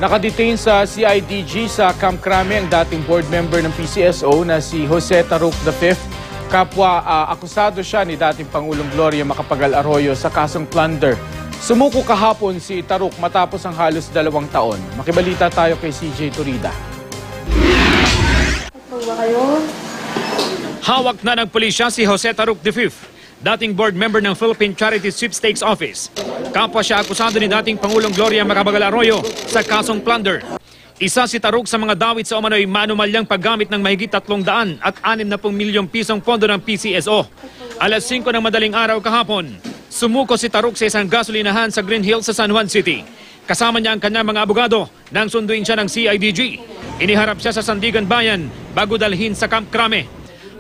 Nakadetain sa CIDG sa Camp Crame ang dating board member ng PCSO na si Jose Taruc V. Kapwa akusado siya ni dating Pangulong Gloria Macapagal Arroyo sa kasong plunder. Sumuko kahapon si Taruc matapos ang halos 2 taon. Makibalita tayo kay CJ Torida. Hawak na ng pulisya si Jose Taruc V, dating board member ng Philippine Charity Sweepstakes Office. Kapwa siya akusado ni dating Pangulong Gloria Macapagal Arroyo sa kasong plunder. Isa si Taruc sa mga dawit sa umano'y maanumalyang paggamit ng mahigit 360 milyong pisong pondo ng PCSO. Alas 5 ng madaling araw kahapon, sumuko si Taruc sa isang gasolinahan sa Green Hills sa San Juan City. Kasama niya ang kanyang mga abogado nang sunduin siya ng CIDG. Iniharap siya sa Sandigan Bayan bago dalhin sa Camp Crame.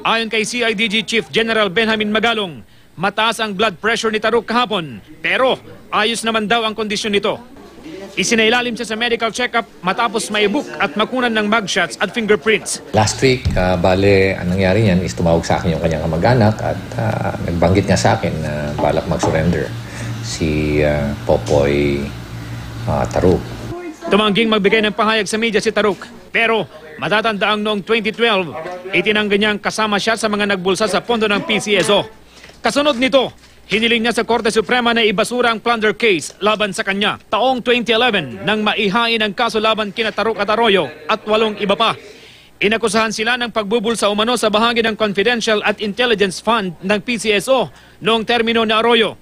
Ayon kay CIDG Chief General Benjamin Magalong, mataas ang blood pressure ni Taruc kahapon, pero ayos naman daw ang kondisyon nito. Isinailalim siya sa medical check-up matapos maibuk at makunan ng mugshots at fingerprints. Last week, bale, ang nangyari niyan is tumawag sa akin yung kanyang kamag-anak at nagbanggit niya sa akin na balak mag-surrender si Popoy Taruc. Tumangging magbigay ng pahayag sa media si Taruc, pero matatandaang noong 2012, itinanggi niyang kasama siya sa mga nagbulsa sa pondo ng PCSO. Kasunod nito, hiniling niya sa Korte Suprema na ibasura ang plunder case laban sa kanya. Taong 2011 nang maihain ang kaso laban kina Taruc at Arroyo at 8 iba pa. Inakusahan sila ng pagbubulsa umano sa bahagi ng Confidential at Intelligence Fund ng PCSO noong termino ni Arroyo.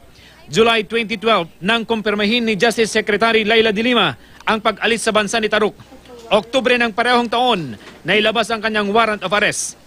July 2012 nang kumpirmahin ni Justice Secretary Laila de Lima ang pag-alis sa bansa ni Taruc. Oktubre ng parehong taon, nailabas ang kanyang warrant of arrest.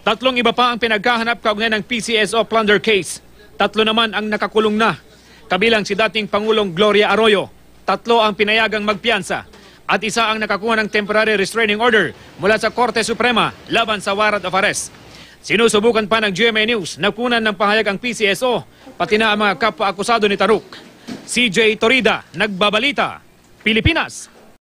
3 iba pa ang pinagkahanap kaugnay ng PCSO plunder case. 3 naman ang nakakulong na, kabilang si dating Pangulong Gloria Arroyo. 3 ang pinayagang magpiyansa at 1 ang nakakuha ng temporary restraining order mula sa Korte Suprema laban sa warrant of arrest. Sinusubukan pa ng GMA News na kunan ng pahayag ang PCSO, pati na ang mga kapwa-akusado ni Taruc. CJ Torida, Nagbabalita, Pilipinas.